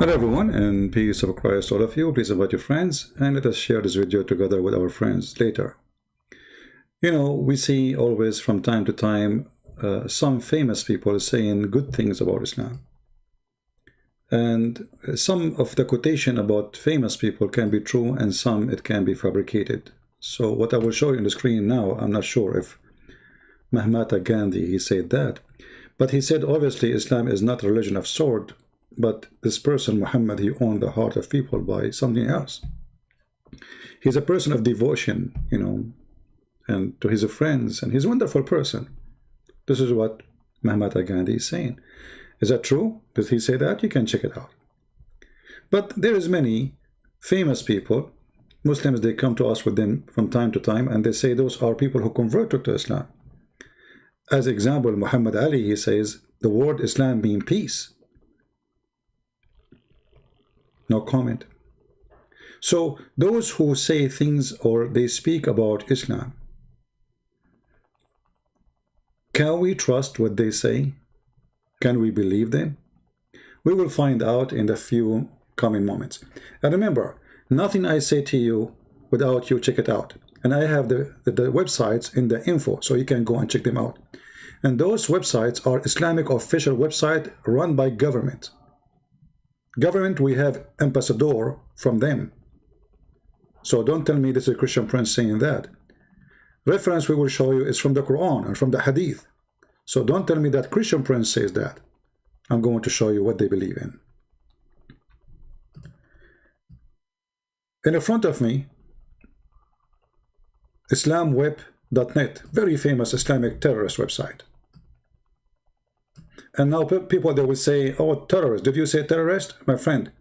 Hello everyone, and peace of Christ all of you. Please invite your friends and let us share this video together with our friends later. You know, we see always from time to time some famous people saying good things about Islam. And some of the quotation about famous people can be true and some it can be fabricated. So what I will show you on the screen now, I'm not sure if Mahatma Gandhi, he said that. But he said obviously Islam is not a religion of sword. But this person, Muhammad, he owned the heart of people by something else. He's a person of devotion, you know, and to his friends, and he's a wonderful person. This is what Mahatma Gandhi is saying. Is that true? Did he say that? You can check it out. But there is many famous people, Muslims, they come to us with them from time to time, and they say those are people who converted to Islam. As example, Muhammad Ali, he says, the word Islam means peace. No comment. So those who say things or they speak about Islam, can we trust what they say? Can we believe them? We will find out in the few coming moments. And remember, nothing I say to you without you check it out. And I have the websites in the info, so you can go and check them out. And those websites are Islamic official website run by government. Government, we have ambassador from them. So don't tell me this is a Christian prince saying that. Reference we will show you is from the Quran and from the Hadith. So don't tell me that Christian prince says that. I'm going to show you what they believe in. In front of me, islamweb.net, very famous Islamic terrorist website. And now people, they will say, oh, terrorist. Did you say terrorist? My friend,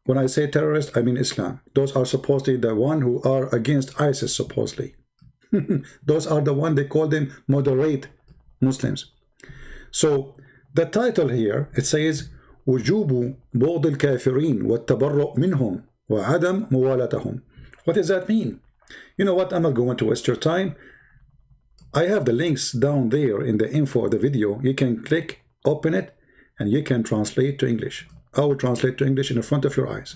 when I say terrorist, I mean Islam. Those are supposedly the one who are against ISIS, supposedly. Those are the one they call them moderate Muslims. So the title here, it says, وجوب بغض الكافرين والتبرؤ منهم وعدم موالاتهم. What does that mean? You know what? I'm not going to waste your time. I have the links down there in the info of the video. You can click, open it, and you can translate to English. I will translate to English in front of your eyes.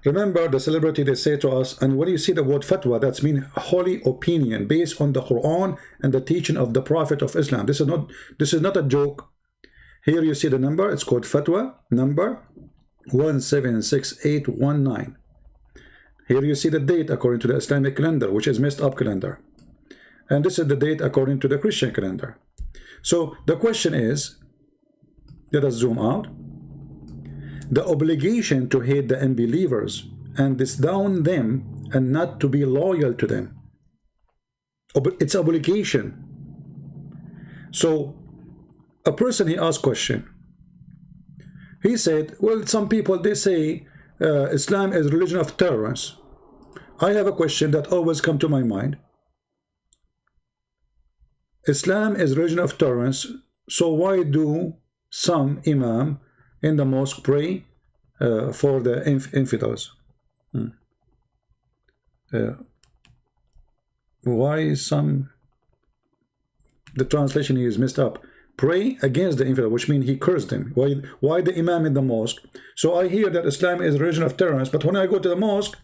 Remember the celebrity, they say to us, and when you see the word fatwa, that's mean holy opinion based on the Quran and the teaching of the Prophet of Islam. This is not a joke. Here you see the number, it's called fatwa number 176819. Here you see the date according to the Islamic calendar, which is messed up calendar. And this is the date according to the Christian calendar. So the question is, let us zoom out. The obligation to hate the unbelievers and disdain them and not to be loyal to them. It's obligation. So a person, he asked question. He said, well, some people, they say Islam is a religion of tolerance. I have a question that always come to my mind. Islam is religion of tolerance, so why do some imam in the mosque pray for the infidels? Why some, the translation is messed up, pray against the infidel, which means he cursed them. Why the imam in the mosque? So I hear that Islam is a religion of tolerance, but when I go to the mosque,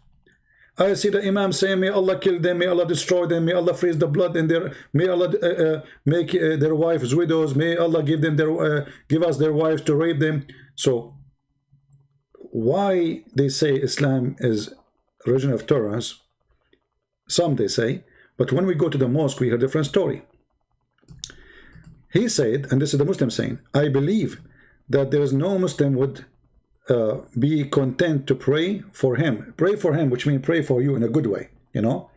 I see the imam saying, may Allah kill them, may Allah destroy them, may Allah freeze the blood in their, may Allah make their wives widows, may Allah give them their, give us their wives to rape them. So why they say Islam is a religion of tolerance? Some they say, but when we go to the mosque, we hear a different story. He said, and this is the Muslim saying, I believe that there is no Muslim would be content to pray for him, which means pray for you in a good way, you know,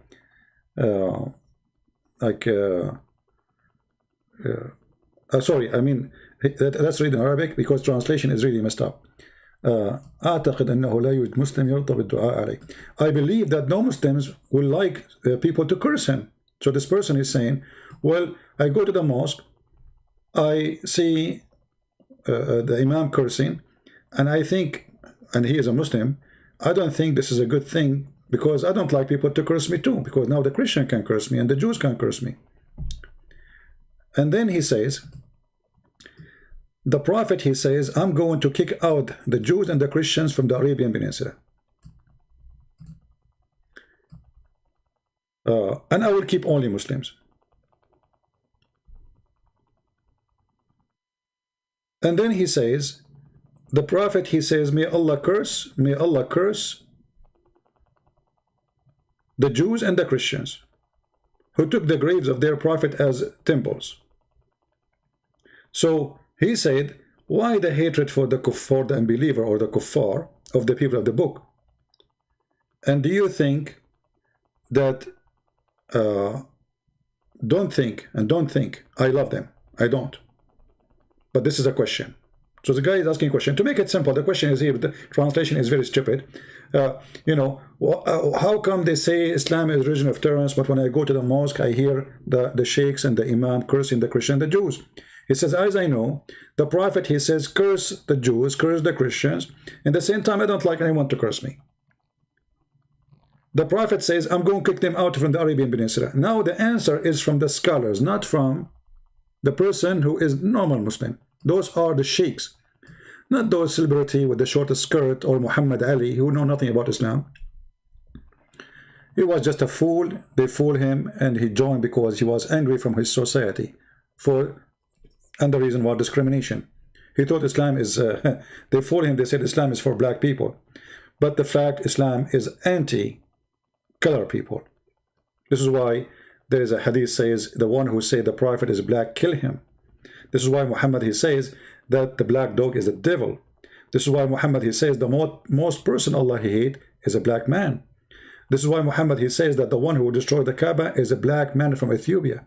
sorry, I mean, let's read in Arabic because translation is really messed up. أعتقد أنه لا يوجد مسلم يرضى بالدعاء عليه. I believe that no Muslims will like people to curse him. So this person is saying, well, I go to the mosque, I see the imam cursing, and I think, and he is a Muslim, I don't think this is a good thing because I don't like people to curse me too, because now the Christian can curse me and the Jews can curse me. And then he says, the Prophet, he says, I'm going to kick out the Jews and the Christians from the Arabian Peninsula. And I will keep only Muslims. And then he says, the Prophet, he says, may Allah curse the Jews and the Christians who took the graves of their Prophet as temples. So he said, why the hatred for the kuffar, the unbeliever, or the kuffar of the people of the book? And do you think that don't think I love them? I don't. But this is a question. So the guy is asking a question. To make it simple, the question is here, the translation is very stupid. You know, how come they say Islam is religion of tolerance, but when I go to the mosque, I hear the sheikhs and the imam cursing the Christians and the Jews? He says, as I know, the Prophet, he says, curse the Jews, curse the Christians. At the same time, I don't like anyone to curse me. The Prophet says, I'm going to kick them out from the Arabian Peninsula. Now the answer is from the scholars, not from the person who is normal Muslim. Those are the sheikhs, not those celebrity with the shortest skirt or Muhammad Ali who know nothing about Islam. He was just a fool. They fooled him and he joined because he was angry from his society and the reason was discrimination. He thought Islam is, they fooled him, they said Islam is for black people. But the fact Islam is anti-color people. This is why there is a hadith says, the one who say the Prophet is black, kill him. This is why Muhammad, he says that the black dog is the devil. This is why Muhammad, he says the most person Allah he hate is a black man. This is why Muhammad, he says that the one who destroyed the Kaaba is a black man from Ethiopia.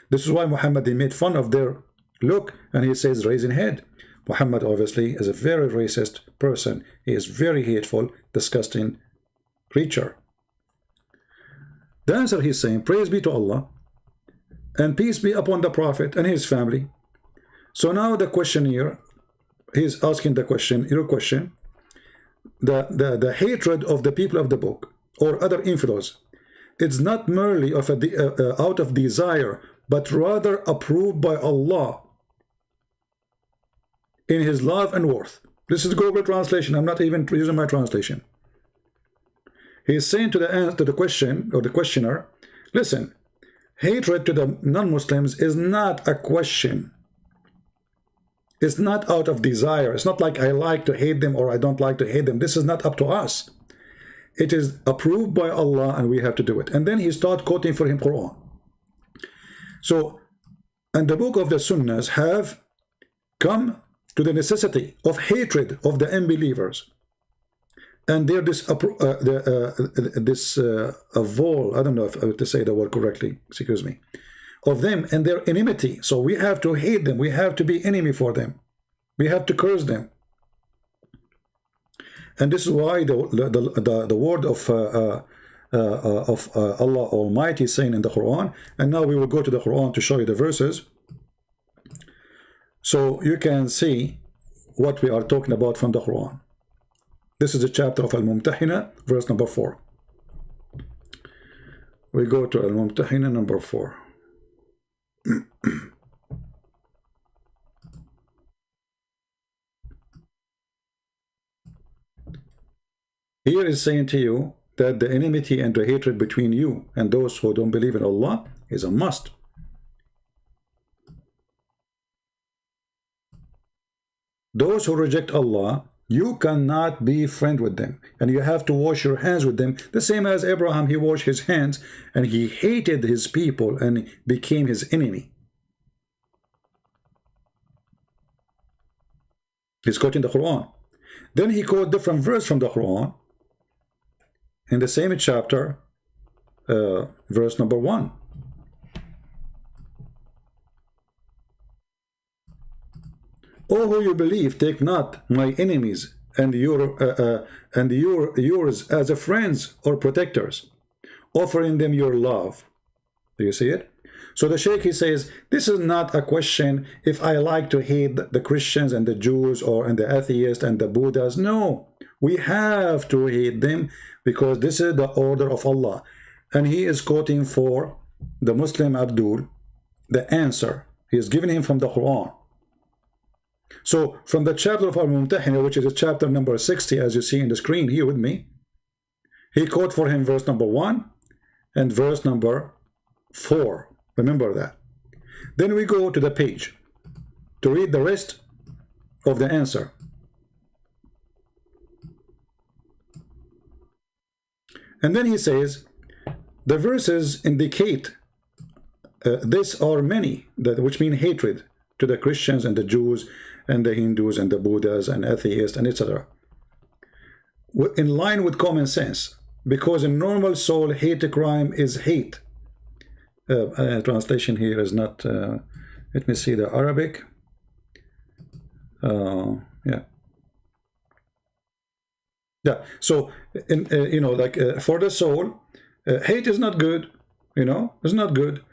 This is why Muhammad, he made fun of their look and he says raising head. Muhammad obviously is a very racist person. He is very hateful, disgusting creature. The answer he's saying, praise be to Allah and peace be upon the Prophet and his family. So now the question here, he's asking the question, your question, the hatred of the people of the book or other infidels, it's not merely of out of desire, but rather approved by Allah in his love and worth. This is global translation. I'm not even using my translation. He's saying to the question or the questioner, listen, hatred to the non-Muslims is not a question. It's not out of desire. It's not like I like to hate them or I don't like to hate them. This is not up to us. It is approved by Allah and we have to do it. And then he starts quoting for him Quran. So, and the book of the Sunnahs have come to the necessity of hatred of the unbelievers. And they're this I don't know if to say the word correctly, excuse me, of them and their enmity. So we have to hate them. We have to be enemy for them. We have to curse them. And this is why the word of Allah Almighty is saying in the Quran. And now we will go to the Quran to show you the verses, so you can see what we are talking about from the Quran. This is a chapter of Al-Mumtahina, verse number 4. We go to Al-Mumtahina number 4. Here is saying to you that the enmity and the hatred between you and those who don't believe in Allah is a must. Those who reject Allah, you cannot be friend with them, and you have to wash your hands with them, the same as Abraham, he washed his hands and he hated his people and became his enemy. He's quoting the Quran. Then he quoted different verse from the Quran in the same chapter, verse number 1. O who you believe, take not my enemies and yours as a friends or protectors, offering them your love. Do you see it? So the Sheikh, he says, this is not a question if I like to hate the Christians and the Jews and the atheists and the Buddhas. No, we have to hate them because this is the order of Allah. And he is quoting for the Muslim Abdul the answer. He is giving him from the Quran. So from the chapter of Al-Mumtahina, which is chapter number 60, as you see in the screen here with me, he quote for him verse number 1 and verse number 4. Remember that. Then we go to the page to read the rest of the answer. And then he says, the verses indicate this are many, which mean hatred to the Christians and the Jews and the Hindus and the Buddhas and atheists and etc. In line with common sense, because a normal soul hate a crime is hate. Translation here is not, let me see the Arabic. Yeah. So for the soul, hate is not good, it's not good.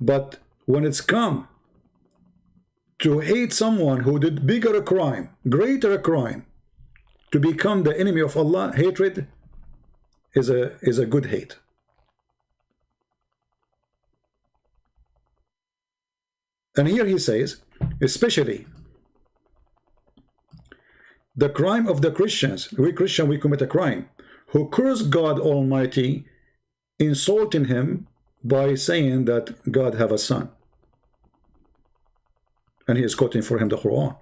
But when it's come to hate someone who did bigger a crime, greater a crime, to become the enemy of Allah, hatred is a good hate. And here he says, especially the crime of the Christians, we Christian, we commit a crime, who curse God Almighty, insulting him by saying that God have a son. And he is quoting for him the Quran.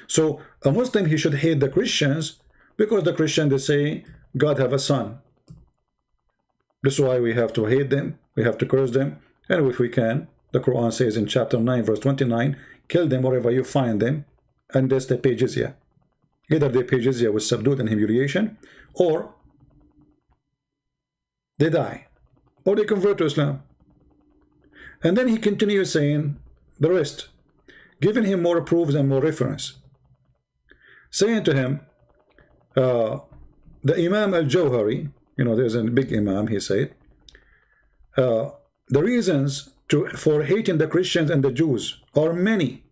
So a Muslim, he should hate the Christians because the Christians, they say God have a son. This is why we have to hate them, we have to curse them, and if we can, the Quran says in chapter 9 verse 29, kill them wherever you find them, and that's the pay jizya. Either they pay jizya with subdued and humiliation, or they die, or they convert to Islam. And then he continues saying the rest, giving him more proofs and more reference, saying to him, the Imam al-Jawhari, there's a big Imam, he said, the reasons for hating the Christians and the Jews are many.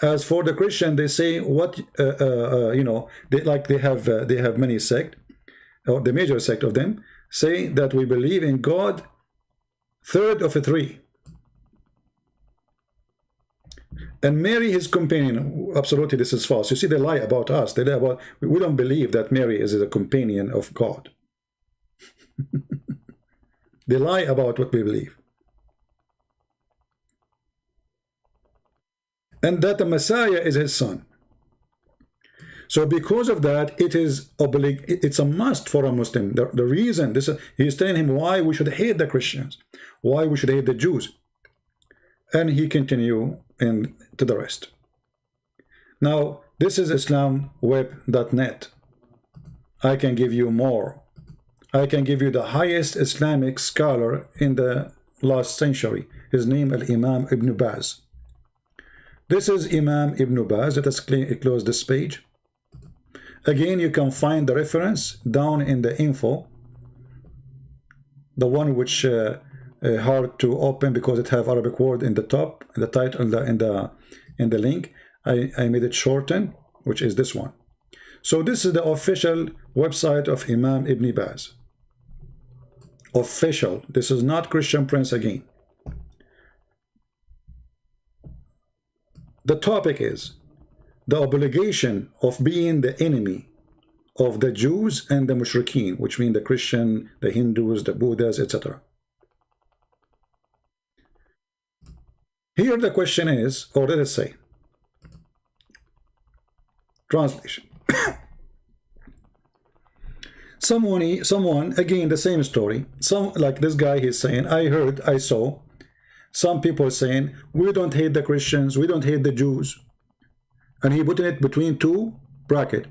As for the Christian, they say what they have many sect, or the major sect of them say that we believe in God, third of the three, and Mary his companion. Absolutely, this is false. You see, they lie about us. They lie about, we don't believe that Mary is a companion of God. They lie about what we believe. And that the Messiah is his son. So because of that, it's a must for a Muslim. The reason, he's telling him why we should hate the Christians, why we should hate the Jews. And he continue to the rest. Now, this is islamweb.net. I can give you more. I can give you the highest Islamic scholar in the last century. His name is Imam Ibn Baz. This is Imam Ibn Baz. Let us close this page. Again, you can find the reference down in the info, the one which hard to open because it have Arabic word in the top, in the title, in the link. I made it shorten, which is this one. So this is the official website of Imam Ibn Baz. Official. This is not Christian Prince again. The topic is the obligation of being the enemy of the Jews and the Mushrikeen, which mean the Christian, the Hindus, the Buddhas, etc. Here the question is, or let us say, translation. Someone, again, the same story. Like this guy, he's saying, I saw some people saying, we don't hate the Christians, we don't hate the Jews. And he put it between two brackets.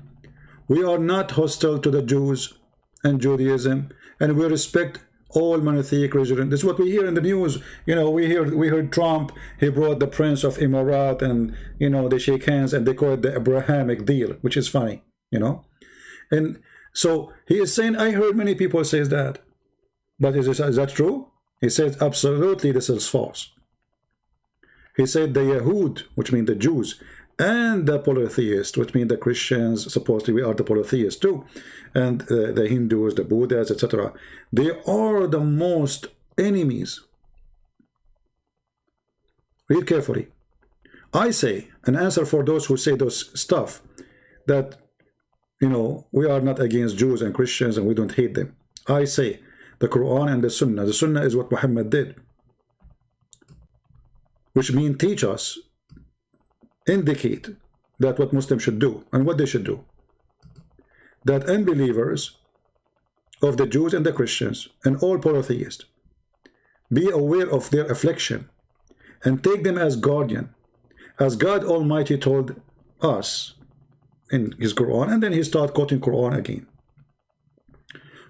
We are not hostile to the Jews and Judaism, and we respect all monotheistic religion. This is what we hear in the news. We heard Trump, he brought the Prince of Emirat, and they shake hands and they call it the Abrahamic deal, which is funny, And so he is saying, I heard many people say that. But is that true? He says, absolutely, this is false. He said the Yahud, which mean the Jews, and the polytheists, which mean the Christians, supposedly we are the polytheists too, and the Hindus, the Buddhas, etc. They are the most enemies. Read carefully. I say, an answer for those who say those stuff, that, you know, we are not against Jews and Christians and we don't hate them. I say, the Quran and the Sunnah. The Sunnah is what Muhammad did, which means teach us, indicate that what Muslims should do and what they should do. That unbelievers of the Jews and the Christians and all polytheists be aware of their affliction and take them as guardian, as God Almighty told us in his Quran, and then he started quoting Quran again.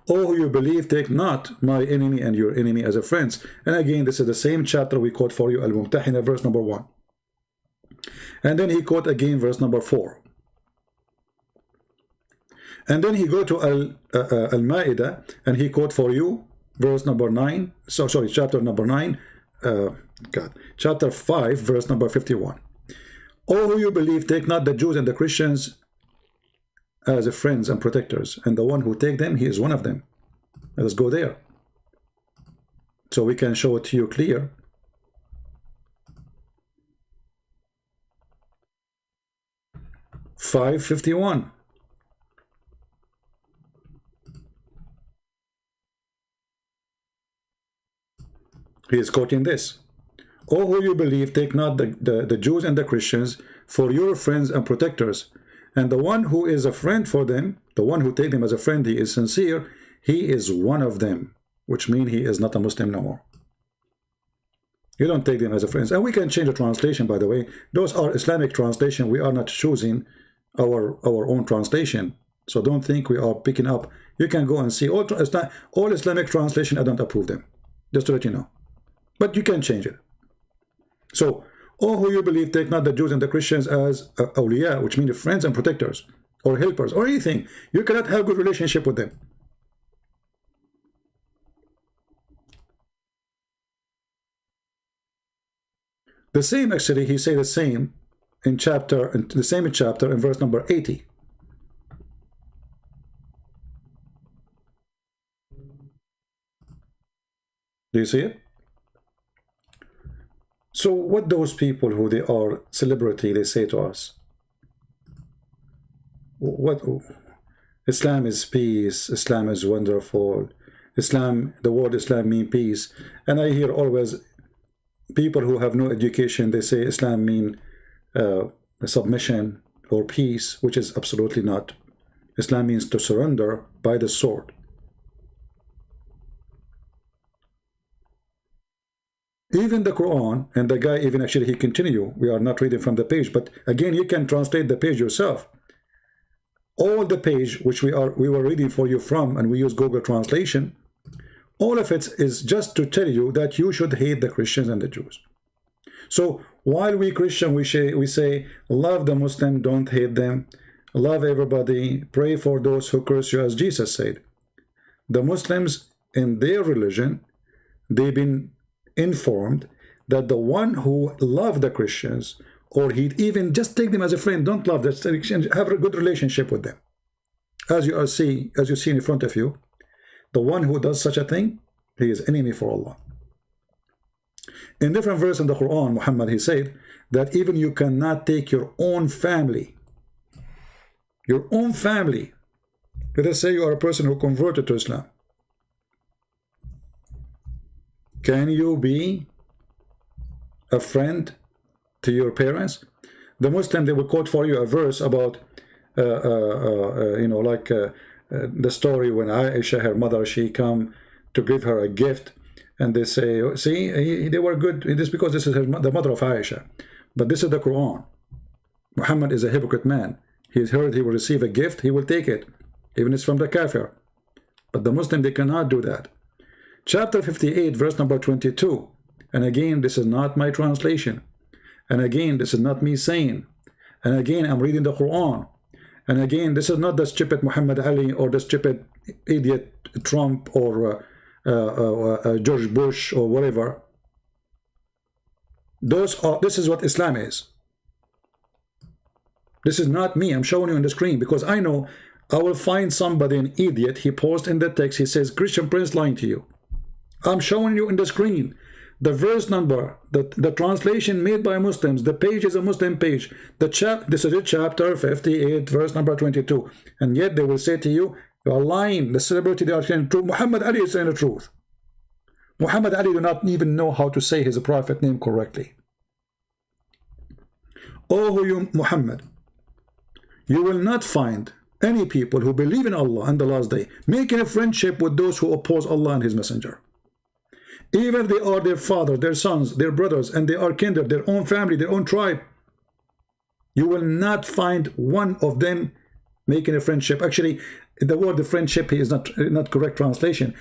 Oh, who you believe, take not my enemy and your enemy as a friends. And again, this is the same chapter we quote for you, Al-Mumtahina, verse number 1. And then he quote again verse number 4. And then he go to Al-Ma'idah and he quote for you verse number 9. So sorry, chapter number 9. Chapter 5, verse number 51. Oh, who you believe, take not the Jews and the Christians as friends and protectors, and the one who take them, he is one of them. Let us go there, so we can show it to you clear. (551). He is quoting this. Oh, who you believe, take not the Jews and the Christians for your friends and protectors, and the one who is a friend for them, the one who take them as a friend, he is sincere, he is one of them, which means he is not a Muslim no more. You don't take them as a friend. And we can change the translation, by the way. Those are Islamic translation. We are not choosing our own translation. So don't think we are picking up. You can go and see all Islamic translation. I don't approve them, just to let you know. But you can change it. So, oh, who you believe, take not the Jews and the Christians as awliya, which means friends and protectors, or helpers, or anything. You cannot have a good relationship with them. The same, actually, he say the same in the same chapter in verse number 80. Do you see it? So what those people who they are celebrity, they say to us, what Islam is peace, Islam is wonderful, Islam, the word Islam mean peace. And I hear always people who have no education, they say Islam mean submission or peace, which is absolutely not. Islam means to surrender by the sword. Even the Quran, and the guy even actually he continue, we are not reading from the page, but again you can translate the page yourself. All the page which we were reading for you from, and we use Google translation, all of it is just to tell you that you should hate the Christians and the Jews. So while we Christian we say love the Muslim, don't hate them, love everybody, pray for those who curse you, as Jesus said. The Muslims in their religion, they've been informed that the one who love the Christians, or he even just take them as a friend, don't love them, have a good relationship with them, as you see in front of you, the one who does such a thing, he is enemy for Allah. In different verse in the Quran, Muhammad, he said that even you cannot take your own family, let us say you are a person who converted to Islam. Can you be a friend to your parents? The Muslim, they will quote for you a verse about, you know, like the story when Aisha, her mother, she come to give her a gift, and they say, see, they were good. This because this is the mother of Aisha, but this is the Quran. Muhammad is a hypocrite man. He's heard he will receive a gift, he will take it, even if it's from the kafir. But the Muslim, they cannot do that. Chapter 58, verse number 22. And again, this is not my translation. And again, this is not me saying. And again, I'm reading the Quran. And again, this is not the stupid Muhammad Ali or the stupid idiot Trump or George Bush or whatever. This is what Islam is. This is not me. I'm showing you on the screen because I know I will find somebody, an idiot, he posts in the text, he says, Christian Prince lying to you. I'm showing you in the screen the verse number, the translation made by Muslims, the page is a Muslim page. This is a chapter 58, verse number 22. And yet they will say to you, you are lying. The celebrity, they are saying the truth. Muhammad Ali is saying the truth. Muhammad Ali do not even know how to say his prophet name correctly. Oh, you Muhammad, you will not find any people who believe in Allah and the last day making a friendship with those who oppose Allah and his messenger. Even if they are their father, their sons, their brothers, and they are kindred, their own family, their own tribe, you will not find one of them making a friendship. Actually, the word the friendship is not correct translation.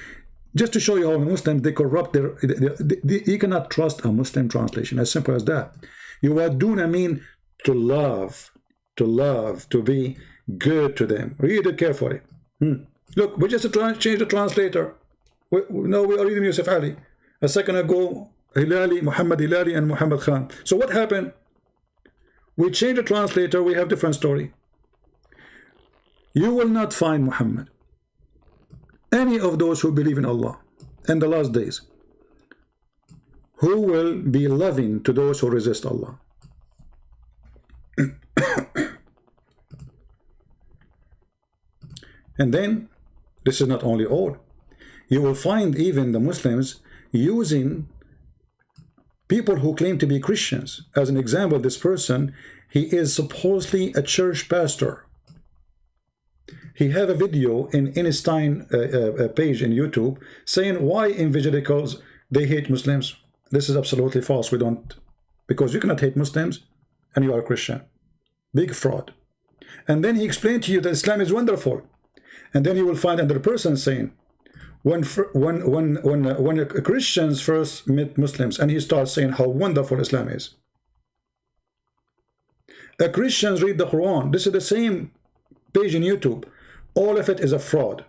Just to show you how Muslims, they corrupt you cannot trust a Muslim translation, as simple as that. Yuwaduna mean to love, to be good to them. Read it carefully. Look, we just changed the translator. Now we are reading Yusuf Ali. A second ago, Hilali, Muhammad Hilali, and Muhammad Khan. So what happened? We changed the translator, we have different story. You will not find Muhammad, any of those who believe in Allah and the last days, who will be loving to those who resist Allah. And then, this is not only all. You will find even the Muslims using people who claim to be Christians. As an example, this person, he is supposedly a church pastor. He have a video in Einstein page in YouTube saying why evangelicals, they hate Muslims. This is absolutely false. We don't, because you cannot hate Muslims and you are a Christian. Big fraud. And then he explained to you that Islam is wonderful. And then you will find another person saying, when Christians first met Muslims, and he starts saying how wonderful Islam is. Christians read the Quran. This is the same page in YouTube. All of it is a fraud.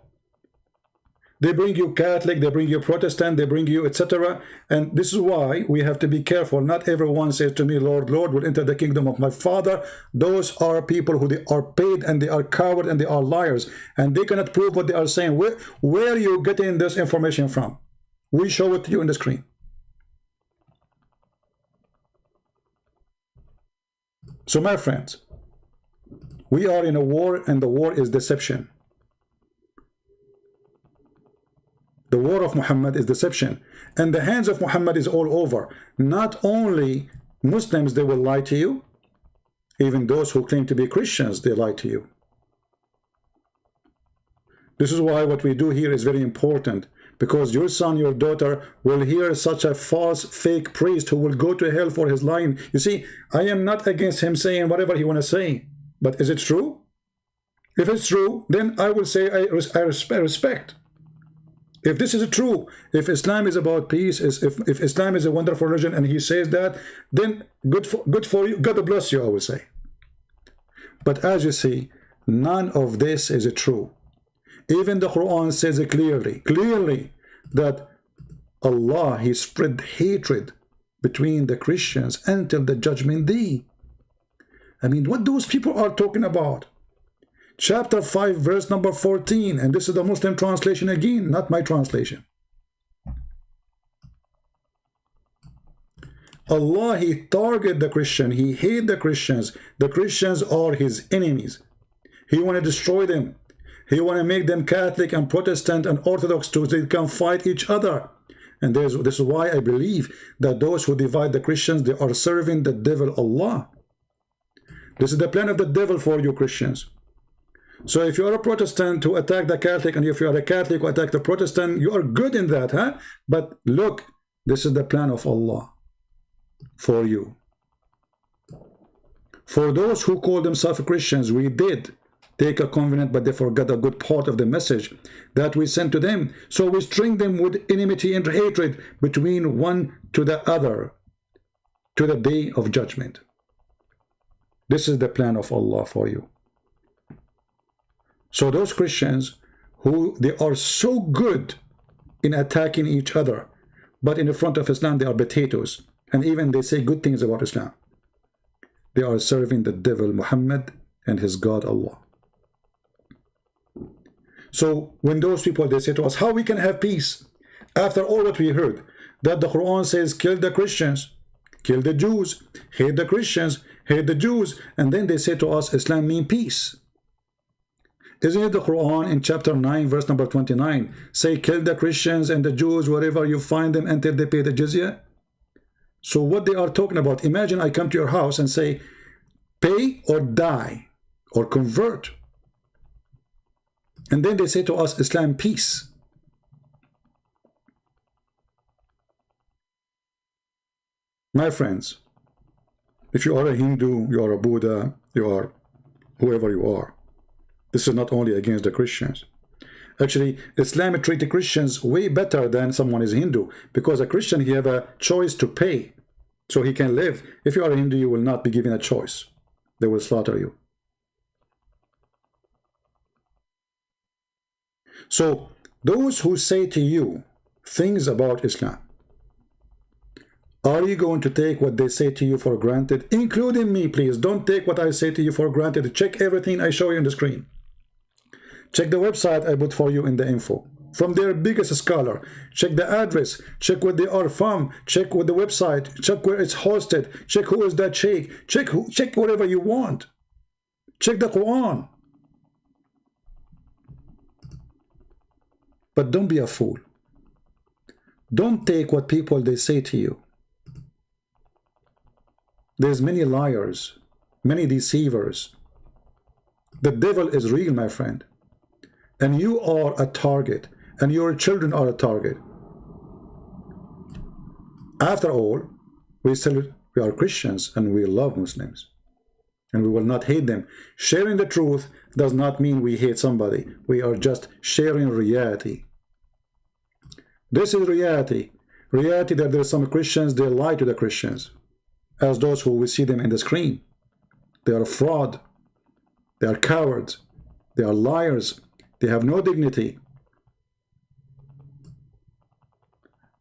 They bring you Catholic, they bring you Protestant, they bring you etc. And this is why we have to be careful. Not everyone says to me, Lord, Lord, will enter the kingdom of my Father. Those are people who they are paid and they are coward and they are liars. And they cannot prove what they are saying. Where are you getting this information from? We show it to you on the screen. So my friends, we are in a war, and the war is deception. The war of Muhammad is deception, and the hands of Muhammad is all over. Not only Muslims, they will lie to you, even those who claim to be Christians, they lie to you. This is why what we do here is very important, because your son, your daughter will hear such a false, fake priest who will go to hell for his lying. You see, I am not against him saying whatever he want to say, but is it true? If it's true, then I will say I respect. If this is true, if Islam is about peace, if Islam is a wonderful religion and he says that, then good for you, God bless you, I will say. But as you see, none of this is true. Even the Quran says it clearly that Allah, he spread hatred between the Christians until the judgment day. I mean, what those people are talking about? Chapter 5, verse number 14, and this is the Muslim translation again, not my translation. Allah, he target the Christian, he hate the Christians. The Christians are his enemies. He want to destroy them. He want to make them Catholic and Protestant and Orthodox too, so they can fight each other. And this is why I believe that those who divide the Christians, they are serving the devil Allah. This is the plan of the devil for you Christians. So if you are a Protestant to attack the Catholic, and if you are a Catholic who attack the Protestant, you are good in that, huh? But look, this is the plan of Allah for you. For those who call themselves Christians, we did take a covenant, but they forgot a good part of the message that we sent to them. So we string them with enmity and hatred between one to the other to the day of judgment. This is the plan of Allah for you. So those Christians who they are so good in attacking each other, but in the front of Islam they are potatoes, and even they say good things about Islam. They are serving the devil Muhammad and his God Allah. So when those people, they say to us, how we can have peace after all what we heard? that the Quran says kill the Christians, kill the Jews, hate the Christians, hate the Jews, and then they say to us Islam means peace. Isn't it the Quran in chapter 9 verse number 29 say kill the Christians and the Jews wherever you find them until they pay the jizya? So what they are talking about, imagine I come to your house and say pay or die or convert, and then they say to us Islam peace. My friends, if you are a Hindu, you are a Buddha, you are whoever you are, this is not only against the Christians. Actually, Islam treats Christians way better than someone is Hindu, because a Christian, he have a choice to pay, so he can live. If you are a Hindu, you will not be given a choice. They will slaughter you. So, those who say to you things about Islam, are you going to take what they say to you for granted? Including me, please. Don't take what I say to you for granted. Check everything I show you on the screen. Check the website I put for you in the info. From their biggest scholar. Check the address. Check where they are from. Check with the website. Check where it's hosted. Check who is that sheikh. Check whatever you want. Check the Quran. But don't be a fool. Don't take what people they say to you. There's many liars, many deceivers. The devil is real, my friend. And you are a target, and your children are a target. After all, we are Christians and we love Muslims. And we will not hate them. Sharing the truth does not mean we hate somebody. We are just sharing reality. This is reality. Reality that there are some Christians, they lie to the Christians. As those who we see them in the screen. They are a fraud. They are cowards. They are liars. They have no dignity.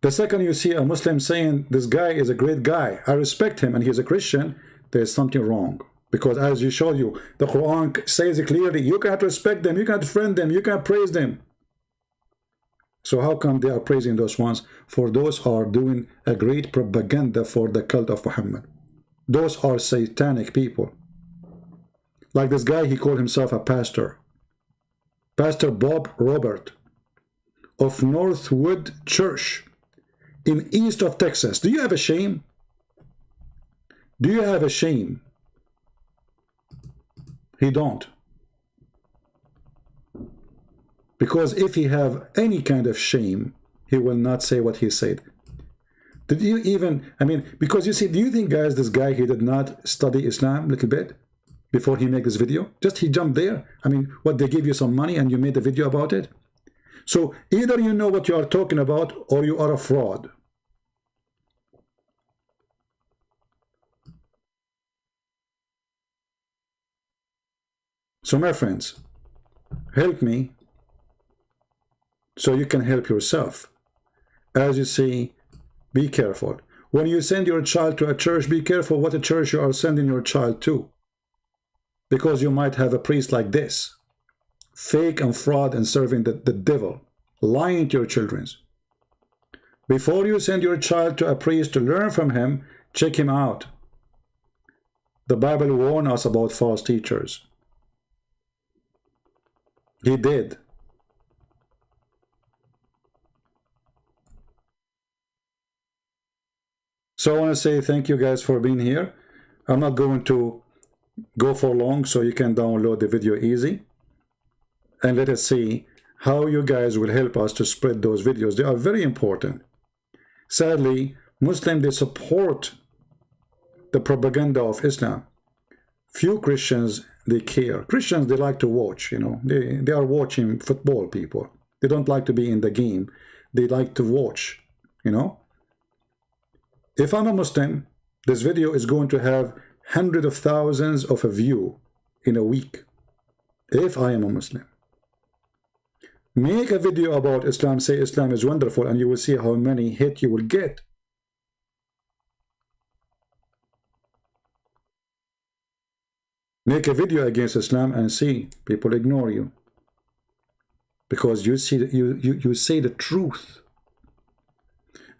The second you see a Muslim saying, this guy is a great guy, I respect him and he's a Christian, there's something wrong. Because as you showed you, the Quran says it clearly, you can't respect them, you can't friend them, you can't praise them. So how come they are praising those ones? For those are doing a great propaganda for the cult of Muhammad. Those are satanic people. Like this guy, he called himself a pastor. Pastor Bob Robert of Northwood Church in east of Texas. Do you have a shame? Do you have a shame? He don't. Because if he have any kind of shame, he will not say what he said. Did you even, I mean, because you see, do you think, guys, this guy, he did not study Islam a little bit before he made this video? Just he jumped there. I mean, what, they give you some money and you made a video about it? So either you know what you are talking about or you are a fraud. So my friends, help me so you can help yourself. As you see, be careful. When you send your child to a church, be careful what a church you are sending your child to. Because you might have a priest like this, fake and fraud and serving the devil, lying to your children. Before you send your child to a priest to learn from him, check him out. The Bible warns us about false teachers. He did. So I want to say thank you guys for being here. I'm not going to go for long, so you can download the video easy. And let us see how you guys will help us to spread those videos. They are very important. Sadly, Muslims, they support the propaganda of Islam. Few Christians, they care. Christians, they like to watch, you know. They are watching football, people. They don't like to be in the game. They like to watch, you know. If I'm a Muslim, this video is going to have hundreds of thousands of a view in a week. If I am a Muslim. Make a video about Islam, say Islam is wonderful, and you will see how many hits you will get. Make a video against Islam and see people ignore you. Because you see you say the truth.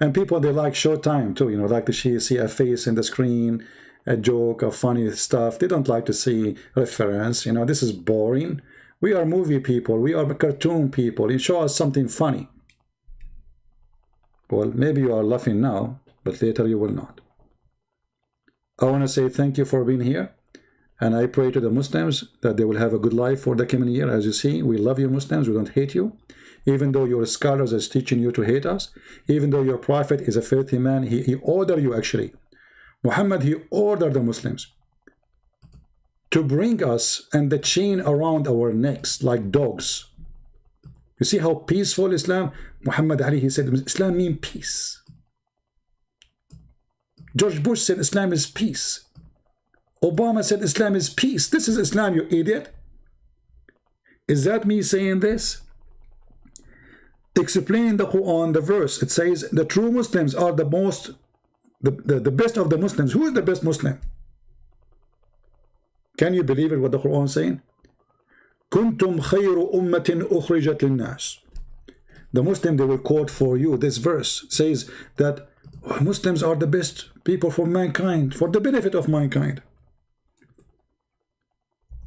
And people, they like showtime too, you know, like to see a face in the screen, a joke, a funny stuff. They don't like to see reference, you know, this is boring. We are movie people, we are cartoon people. You show us something funny. Well, maybe you are laughing now, but later you will not. I want to say thank you for being here. And I pray to the Muslims that they will have a good life for the coming year. As you see, we love you Muslims, we don't hate you. Even though your scholars is teaching you to hate us, even though your prophet is a filthy man, he ordered you actually. Muhammad, he ordered the Muslims to bring us and the chain around our necks like dogs. You see how peaceful Islam? Muhammad Ali, he said, Islam means peace. George Bush said Islam is peace. Obama said Islam is peace. This is Islam, you idiot. Is that me saying this? Explaining the Quran, the verse, it says the true Muslims are the best of the Muslims. Who is the best Muslim? Can you believe it what the Quran is saying? Kuntum khayru ummatin ukhrijat linnas. The Muslim, they will quote for you this verse, says that Muslims are the best people for mankind, for the benefit of mankind.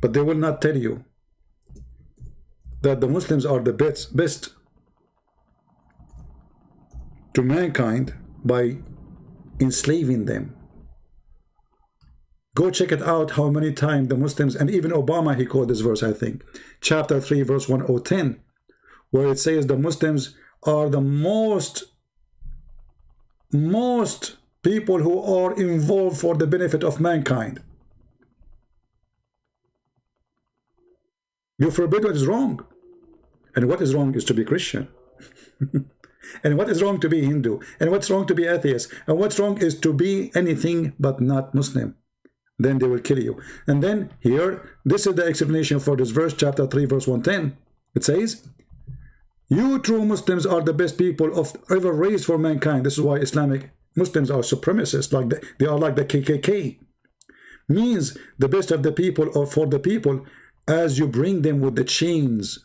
But they will not tell you that the Muslims are the best to mankind by enslaving them. Go check it out how many times the Muslims, and even Obama, he quoted this verse, I think. Chapter 3, verse 1010, where it says the Muslims are the most people who are involved for the benefit of mankind. You forbid what is wrong. And what is wrong is to be Christian. And what is wrong to be Hindu. And what's wrong to be atheist. And what's wrong is to be anything but not Muslim. Then they will kill you. And then here, this is the explanation for this verse, chapter 3, verse 110. It says, you true Muslims are the best people of ever raised for mankind. This is why Islamic Muslims are supremacists. They are like the KKK. Means the best of the people or for the people as you bring them with the chains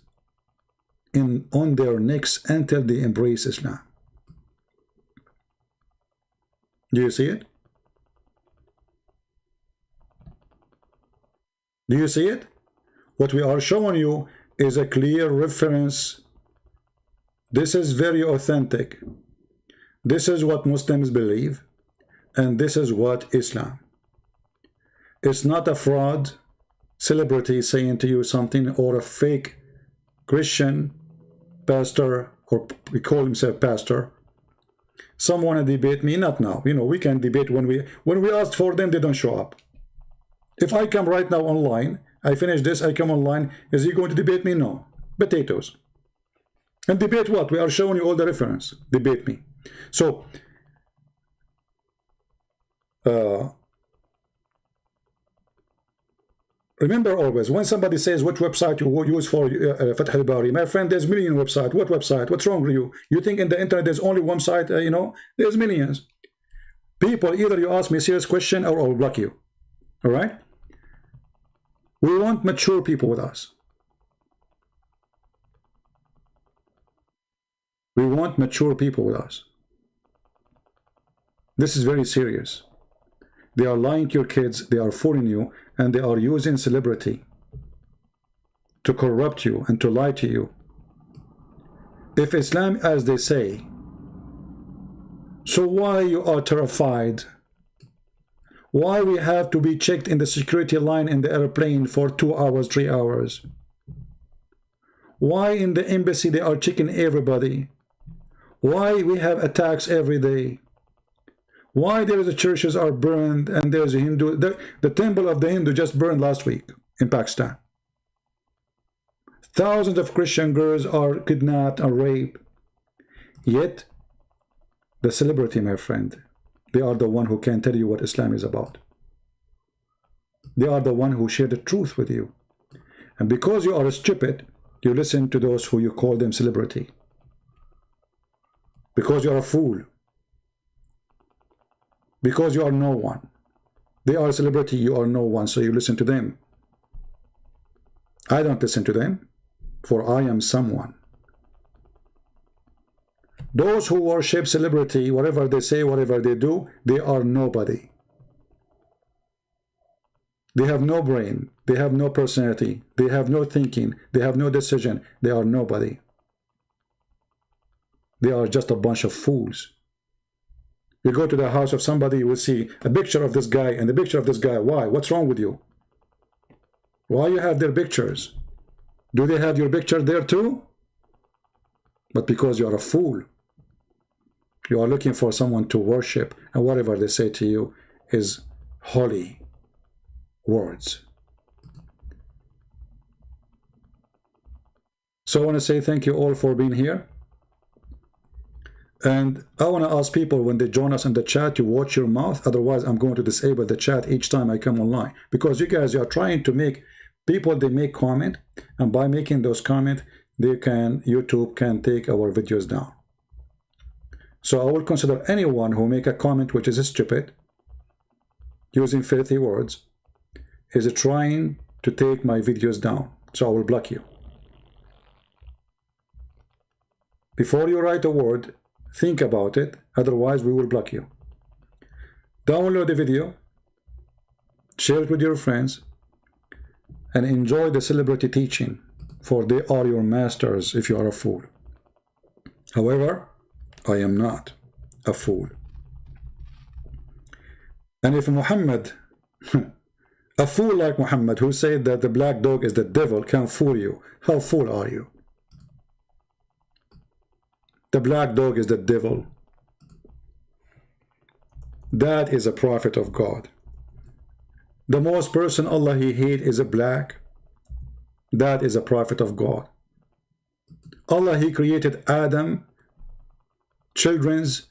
on their necks until they embrace Islam. Do you see it? Do you see it? What we are showing you is a clear reference. This is very authentic. This is what Muslims believe, and this is what Islam. It's not a fraud celebrity saying to you something, or a fake Christian pastor, or we call himself pastor. Some want to debate me, not now. You know, we can debate when we ask for them, they don't show up. If I come right now online, I finish this, I come online, is he going to debate me? No. Potatoes. And debate what? We are showing you all the reference. Debate me. So, remember always, when somebody says what website you use for Fath al-Bari, my friend, there's million websites. What website? What's wrong with you? You think in the internet there's only one site, you know? There's millions. People, either you ask me a serious question or I'll block you. All right? We want mature people with us. We want mature people with us. This is very serious. They are lying to your kids, they are fooling you, and they are using celebrity to corrupt you and to lie to you. If Islam, as they say, so why you are terrified? Why we have to be checked in the security line in the airplane for 2 hours, 3 hours? Why in the embassy they are checking everybody? Why we have attacks every day? Why there is the churches are burned and there's a Hindu, the temple of the Hindu just burned last week in Pakistan. Thousands of Christian girls are kidnapped and raped. Yet, the celebrity, my friend, they are the one who can tell you what Islam is about. They are the one who share the truth with you. And because you are stupid, you listen to those who you call them celebrity. Because you are a fool. Because you are no one. They are a celebrity, you are no one, so you listen to them. I don't listen to them, for I am someone. Those who worship celebrity, whatever they say, whatever they do, they are nobody. They have no brain. They have no personality. They have no thinking. They have no decision. They are nobody. They are just a bunch of fools. You go to the house of somebody, you will see a picture of this guy and a picture of this guy. Why? What's wrong with you? Why you have their pictures? Do they have your picture there too? But because you are a fool. You are looking for someone to worship, and whatever they say to you is holy words. So I want to say thank you all for being here. And I want to ask people when they join us in the chat to watch your mouth. Otherwise, I'm going to disable the chat each time I come online. Because you guys are trying to make people, they make comment. And by making those comments, YouTube can take our videos down. So I will consider anyone who make a comment which is stupid, using filthy words, is trying to take my videos down. So I will block you. Before you write a word, think about it, otherwise we will block you. Download the video, share it with your friends, and enjoy the celebrity teaching, for they are your masters if you are a fool. However, I am not a fool. And if Muhammad, a fool like Muhammad, who said that the black dog is the devil, can fool you, how fool are you? The black dog is the devil. That is a prophet of God. The most person Allah he hate is a black. That is a prophet of God. Allah he created Adam, children's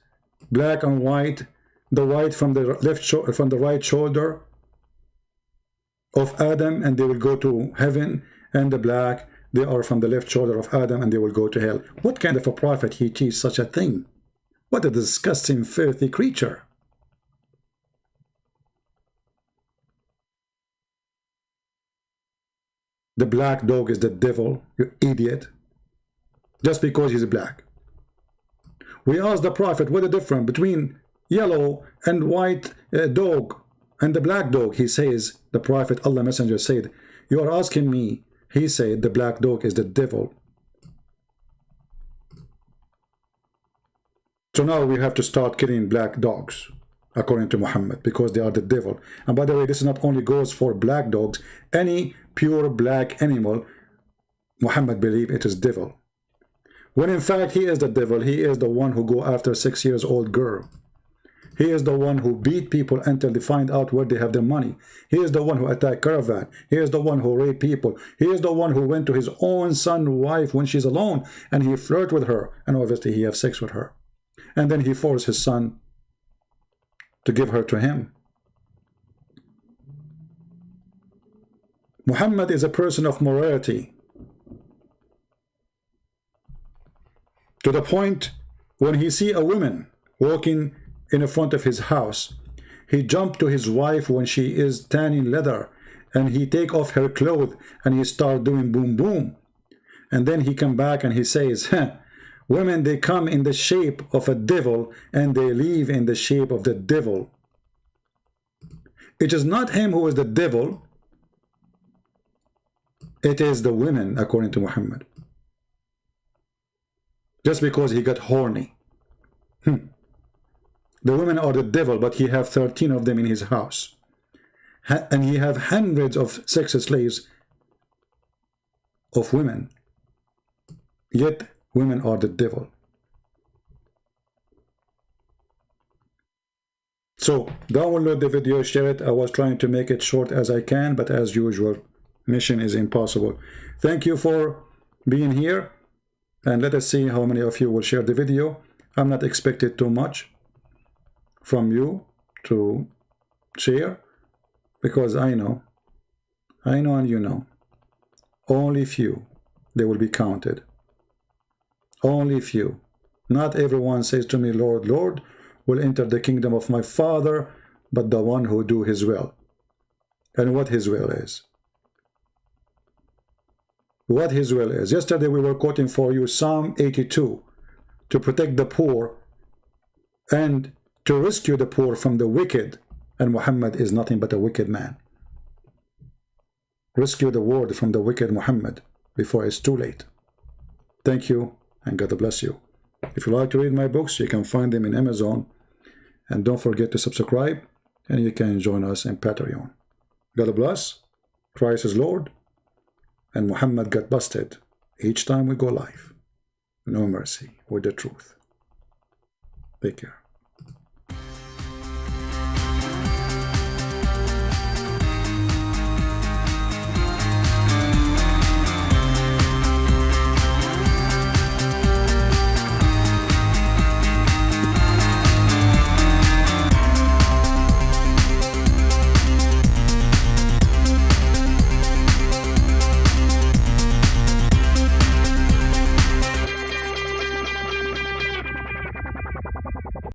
black and white, the white from the left from the right shoulder of Adam, and they will go to heaven, and the black, they are from the left shoulder of Adam, and they will go to hell. What kind of a prophet he teaches such a thing? What a disgusting, filthy creature. The black dog is the devil, you idiot. Just because he's black. We asked the prophet, what is the difference between yellow and white dog and the black dog? He says, the prophet, Allah Messenger said, you are asking me. He said the black dog is the devil. So now we have to start killing black dogs, according to Muhammad, because they are the devil. And by the way, this not only goes for black dogs, any pure black animal, Muhammad believes it is devil. When in fact he is the devil. He is the one who go after 6 years old girl. He is the one who beat people until they find out where they have their money. He is the one who attacked caravan. He is the one who raped people. He is the one who went to his own son's wife when she's alone, and he flirted with her, and obviously he have sex with her. And then he forced his son to give her to him. Muhammad is a person of morality. To the point when he see a woman walking in front of his house, he jumped to his wife when she is tanning leather, and he take off her clothes and he start doing boom boom. And then he come back and he says, women, they come in the shape of a devil and they leave in the shape of the devil. It is not him who is the devil, it is the women, according to Muhammad. Just because he got horny. The women are the devil, but he have 13 of them in his house. And he have hundreds of sex slaves of women. Yet, women are the devil. So, download the video, share it. I was trying to make it short as I can, but as usual, mission is impossible. Thank you for being here. And let us see how many of you will share the video. I'm not expecting too much from you to share, because I know and you know, only few, they will be counted. Only few. Not everyone says to me, Lord, Lord, will enter the kingdom of my Father, but the one who do his will. And what his will is. What his will is. Yesterday we were quoting for you Psalm 82. to protect the poor and to rescue the poor from the wicked. And Muhammad is nothing but a wicked man. Rescue the world from the wicked Muhammad before it's too late. Thank you, and God bless you. If you like to read my books, you can find them in Amazon. And don't forget to subscribe, and you can join us in Patreon. God bless. Christ is Lord. And Muhammad got busted each time we go live. No mercy with the truth. Take care.